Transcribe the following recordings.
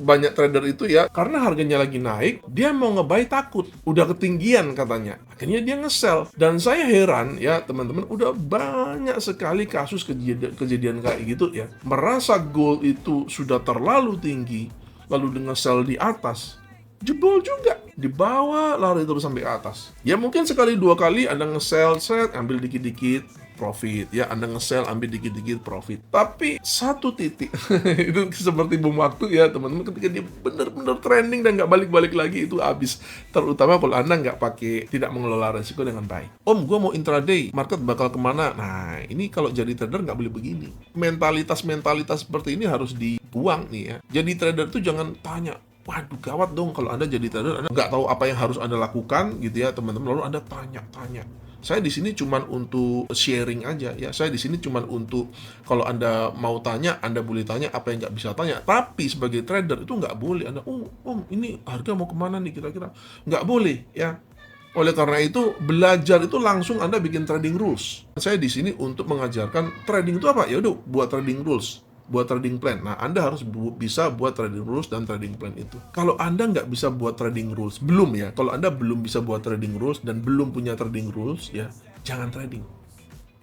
banyak trader itu ya, karena harganya lagi naik, dia mau nge-buy takut, udah ketinggian katanya. Akhirnya dia nge-sell. Dan saya heran ya teman-teman, udah banyak sekali kasus kejadian kayak gitu ya. Merasa gold itu sudah terlalu tinggi, lalu dengan sell di atas, jebol juga, di bawah lari terus sampai ke atas. Ya mungkin sekali dua kali Anda nge-sell, set, ambil dikit-dikit profit, ya Anda nge-sell, ambil dikit-dikit profit. Tapi satu titik itu seperti bom waktu ya teman-teman, ketika dia benar-benar trending dan nggak balik-balik lagi, itu habis. Terutama kalau Anda nggak pakai, tidak mengelola resiko dengan baik. Om, gue mau intraday, market bakal kemana? Nah, ini kalau jadi trader nggak boleh begini. Mentalitas seperti ini harus dibuang nih ya. Jadi trader tuh jangan tanya, waduh gawat dong kalau Anda jadi trader, Anda nggak tahu apa yang harus Anda lakukan gitu ya teman-teman, lalu Anda tanya-tanya. Saya di sini cuman untuk sharing aja ya. Saya di sini cuman untuk kalau Anda mau tanya, Anda boleh tanya apa yang nggak bisa tanya. Tapi sebagai trader itu nggak boleh Anda, om ini harga mau kemana nih kira-kira. Nggak boleh ya. Oleh karena itu, belajar itu langsung Anda bikin trading rules. Saya di sini untuk mengajarkan trading itu apa? Ya udah, buat trading rules, buat trading plan. Nah, Anda harus bisa buat trading rules dan trading plan itu. Kalau Anda nggak bisa buat trading rules, belum ya, kalau Anda belum bisa buat trading rules dan belum punya trading rules, ya, jangan trading.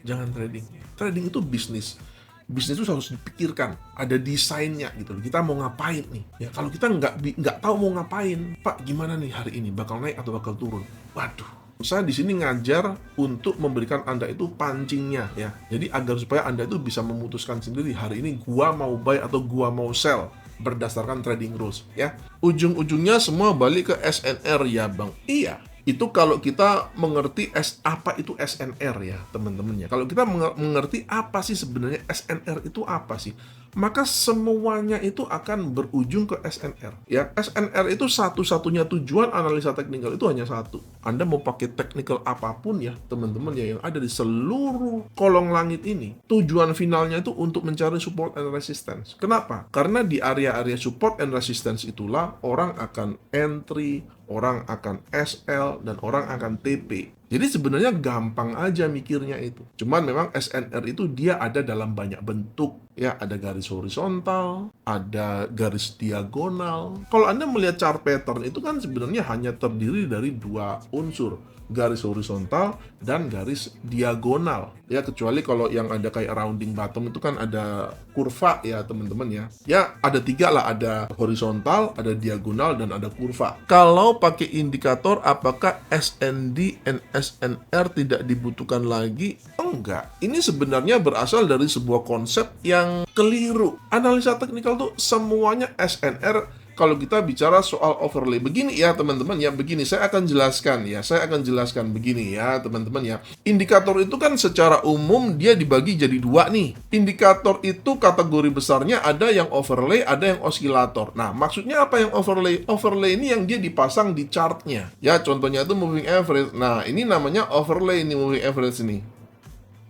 Jangan trading. Trading itu bisnis. Bisnis itu harus dipikirkan, ada desainnya gitu loh. Kita mau ngapain nih? Ya, kalau kita nggak tahu mau ngapain, Pak, gimana nih hari ini? Bakal naik atau bakal turun? Waduh. Saya di sini ngajar untuk memberikan Anda itu pancingnya ya. Jadi agar supaya Anda itu bisa memutuskan sendiri hari ini gua mau buy atau gua mau sell berdasarkan trading rules ya. Ujung-ujungnya semua balik ke SNR ya, Bang. Iya. Itu kalau kita mengerti apa itu SNR ya teman-teman ya. Kalau kita mengerti apa sih sebenarnya SNR itu apa sih, maka semuanya itu akan berujung ke SNR ya. SNR itu satu-satunya tujuan analisa teknikal itu hanya satu. Anda mau pakai teknikal apapun ya teman-teman ya, yang ada di seluruh kolong langit ini, tujuan finalnya itu untuk mencari support and resistance. Kenapa? Karena di area-area support and resistance itulah orang akan entry, orang akan SL, dan orang akan TP. Jadi sebenarnya gampang aja mikirnya itu. Cuman memang SNR itu dia ada dalam banyak bentuk. Ya, ada garis horizontal, ada garis diagonal. Kalau Anda melihat chart pattern itu kan sebenarnya hanya terdiri dari dua unsur, garis horizontal dan garis diagonal. Ya, kecuali kalau yang ada kayak rounding bottom itu kan ada kurva ya teman-teman ya. Ya, ada tiga lah, ada horizontal, ada diagonal, dan ada kurva. Kalau pakai indikator, apakah SND and SNR tidak dibutuhkan lagi? Enggak. Ini sebenarnya berasal dari sebuah konsep yang keliru. Analisa teknikal tuh semuanya SNR. Kalau kita bicara soal overlay, begini ya teman-teman ya, begini saya akan jelaskan begini ya teman-teman ya. Indikator itu kan secara umum dia dibagi jadi dua nih. Indikator itu kategori besarnya ada yang overlay, ada yang osilator. Nah, maksudnya apa yang overlay? Overlay ini yang dia dipasang di chartnya. Ya, contohnya itu moving average. Nah, ini namanya overlay ini, moving average ini.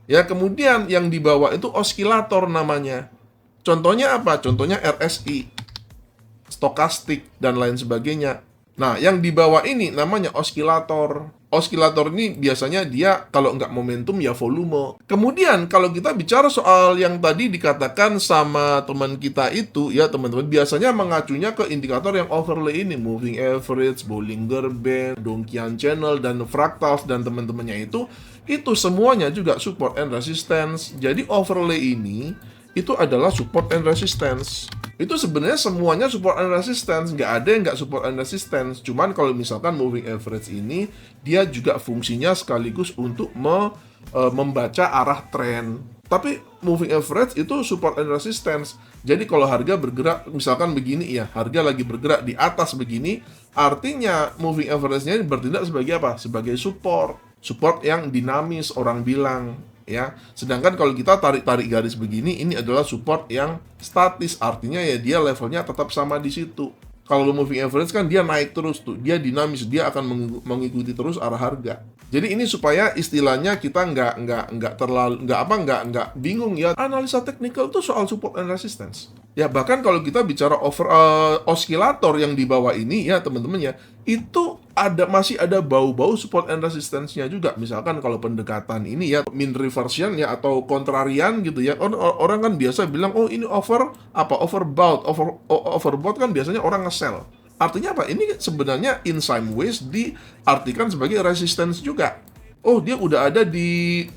Ya, kemudian yang di bawah itu osilator namanya. Contohnya apa? Contohnya RSI, stokastik, dan lain sebagainya. Nah, yang di bawah ini namanya osilator. Osilator ini biasanya dia kalau nggak momentum ya volume. Kemudian kalau kita bicara soal yang tadi dikatakan sama teman kita itu ya teman-teman, biasanya mengacunya ke indikator yang overlay ini, moving average, Bollinger Band, Donchian Channel, dan fractals dan teman-temannya itu semuanya juga support and resistance. Jadi overlay ini itu adalah support and resistance. Itu sebenarnya semuanya support and resistance, nggak ada yang nggak support and resistance. Cuman kalau misalkan moving average ini, dia juga fungsinya sekaligus untuk membaca arah tren. Tapi moving average itu support and resistance. Jadi kalau harga bergerak, misalkan begini ya, harga lagi bergerak di atas begini, artinya moving average-nya bertindak sebagai apa? Sebagai support. Support yang dinamis, orang bilang. Ya, sedangkan kalau kita tarik garis begini, ini adalah support yang statis, artinya ya dia levelnya tetap sama di situ. Kalau moving average kan dia naik terus tuh, dia dinamis, dia akan mengikuti terus arah harga. Jadi ini supaya istilahnya kita nggak bingung ya. Analisa teknikal itu soal support and resistance. Ya, bahkan kalau kita bicara osilator yang di bawah ini ya teman-teman ya, itu masih ada bau-bau support and resistance-nya juga. Misalkan kalau pendekatan ini ya mean reversion ya atau kontrarian gitu ya. Orang kan biasa bilang oh ini overbought, overbought kan biasanya orang nge-sell. Artinya apa? Ini sebenarnya in some ways diartikan sebagai resistance juga. Oh dia udah ada di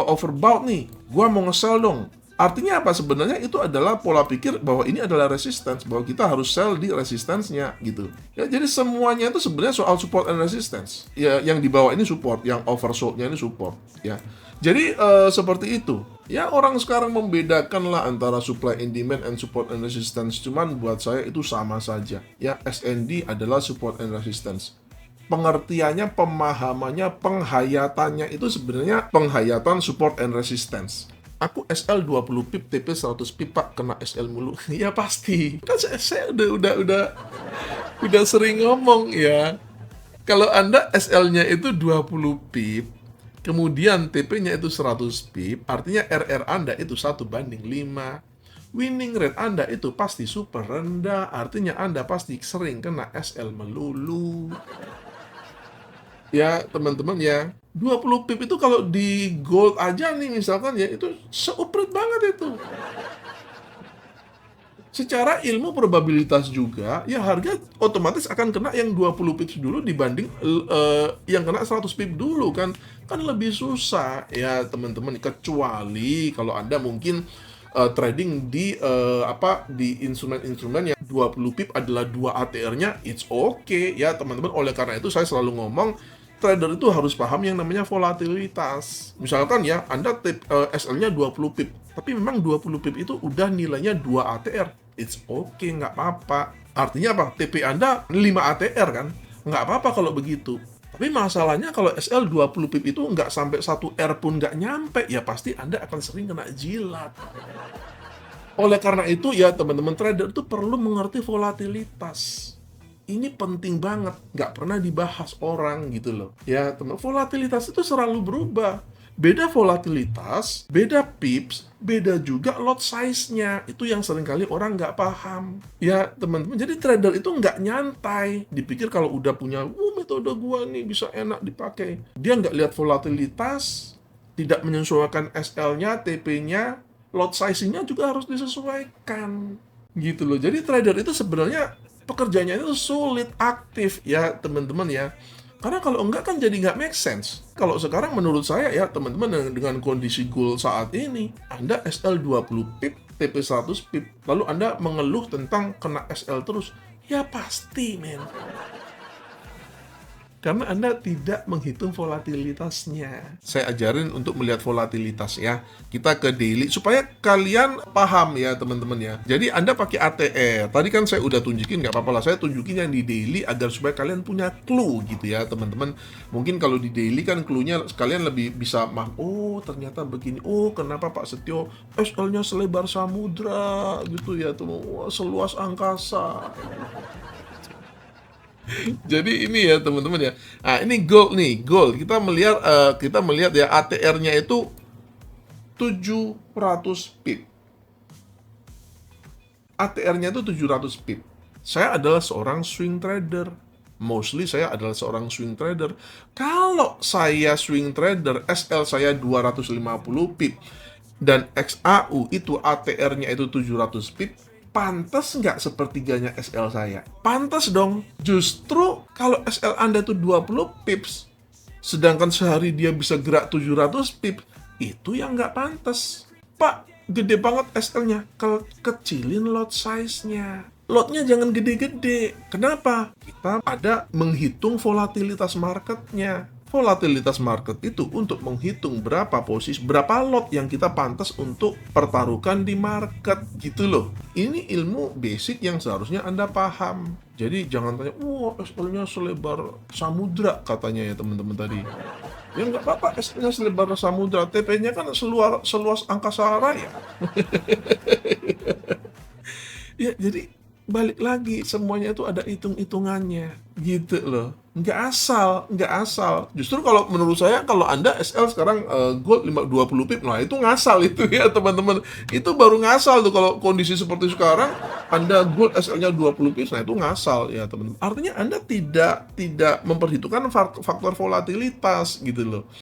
overbought nih. Gua mau nge-sell dong. Artinya apa? Sebenarnya itu adalah pola pikir bahwa ini adalah resistance, bahwa kita harus sell di resistance-nya gitu. Ya, jadi semuanya itu sebenarnya soal support and resistance. Ya, yang di bawah ini support, yang oversold-nya ini support. Ya, jadi seperti itu. Ya orang sekarang membedakan lah antara supply and demand and support and resistance. Cuman buat saya itu sama saja. Ya, SND adalah support and resistance. Pengertiannya, pemahamannya, penghayatannya itu sebenarnya penghayatan support and resistance. Aku SL 20 pip, TP 100 pip Pak, kena SL mulu. Ya pasti. Kan saya udah sering ngomong ya. Kalau Anda SL-nya itu 20 pip, kemudian TP-nya itu 100 pip, artinya RR Anda itu 1/5. Winning rate Anda itu pasti super rendah, artinya Anda pasti sering kena SL melulu. Ya, teman-teman ya. 20 pip itu kalau di gold aja nih misalkan ya, itu seuprit banget itu. Secara ilmu probabilitas juga, ya harga otomatis akan kena yang 20 pips dulu dibanding yang kena 100 pip dulu kan. Kan lebih susah ya teman-teman, kecuali kalau Anda mungkin trading di di instrumen-instrumen yang 20 pip adalah 2 ATR-nya, it's okay ya teman-teman. Oleh karena itu saya selalu ngomong, trader itu harus paham yang namanya volatilitas. Misalkan ya, Anda SL-nya 20 pip, tapi memang 20 pip itu udah nilainya 2 ATR. It's okay, nggak apa-apa. Artinya apa? TP Anda 5 ATR kan? Nggak apa-apa kalau begitu. Tapi masalahnya kalau SL 20 pip itu nggak sampai 1 R pun nggak nyampe, ya pasti Anda akan sering kena jilat. Oleh karena itu ya teman-teman trader itu perlu mengerti volatilitas. Ini penting banget, nggak pernah dibahas orang gitu loh. Ya teman, volatilitas itu selalu berubah. Beda volatilitas, beda pips, beda juga lot size-nya. Itu yang seringkali orang nggak paham. Ya teman-teman, jadi trader itu nggak nyantai. Dipikir kalau udah punya, metode gua nih bisa enak dipakai. Dia nggak lihat volatilitas, tidak menyesuaikan SL-nya, TP-nya, lot size-nya juga harus disesuaikan. Gitu loh. Jadi trader itu sebenarnya pekerjaannya itu sulit, aktif ya teman-teman ya. Karena kalau enggak kan jadi nggak make sense. Kalau sekarang menurut saya ya teman-teman dengan kondisi gold saat ini, Anda SL 20 pip, TP 100 pip, lalu Anda mengeluh tentang kena SL terus, ya pasti men. Karena Anda tidak menghitung volatilitasnya. Saya ajarin untuk melihat volatilitas ya. Kita ke daily supaya kalian paham ya teman-teman ya. Jadi Anda pakai ATR. Tadi kan saya udah tunjukin, nggak apa-apa lah. Saya tunjukin yang di daily agar supaya kalian punya clue gitu ya teman-teman. Mungkin kalau di daily kan clue-nya kalian lebih bisa oh ternyata begini. Oh kenapa Pak Setio SL-nya selebar samudra gitu ya tuh, seluas angkasa. Jadi ini ya teman-teman ya. Nah ini gold nih, gold. Kita melihat ya ATR-nya itu 700 pip. ATR-nya itu 700 pip. Saya adalah seorang swing trader. Mostly saya adalah seorang swing trader. Kalau saya swing trader, SL saya 250 pip dan XAU itu ATR-nya itu 700 pip. Pantas nggak sepertiganya SL saya? Pantas dong. Justru kalau SL Anda itu 20 pips, sedangkan sehari dia bisa gerak 700 pips, itu yang nggak pantas. Pak, gede banget SL-nya. Kecilin lot size-nya. Lotnya jangan gede-gede. Kenapa? Kita ada menghitung volatilitas marketnya. Volatilitas market itu untuk menghitung berapa posisi, berapa lot yang kita pantas untuk pertaruhkan di market gitu loh. Ini ilmu basic yang seharusnya Anda paham. Jadi jangan tanya, SL-nya selebar samudra katanya ya teman-teman tadi. Ya nggak apa-apa, SL-nya selebar samudra, TP-nya kan seluas angkasa raya. Ya jadi balik lagi semuanya itu ada hitung-hitungannya, gitu loh. Nggak asal. Justru kalau menurut saya kalau Anda SL sekarang, gold 20 pip, nah itu ngasal itu ya teman-teman. Itu baru ngasal tuh kalau kondisi seperti sekarang, Anda gold SL-nya 20 pips, nah itu ngasal ya teman-teman. Artinya Anda tidak tidak memperhitungkan faktor volatilitas gitu loh.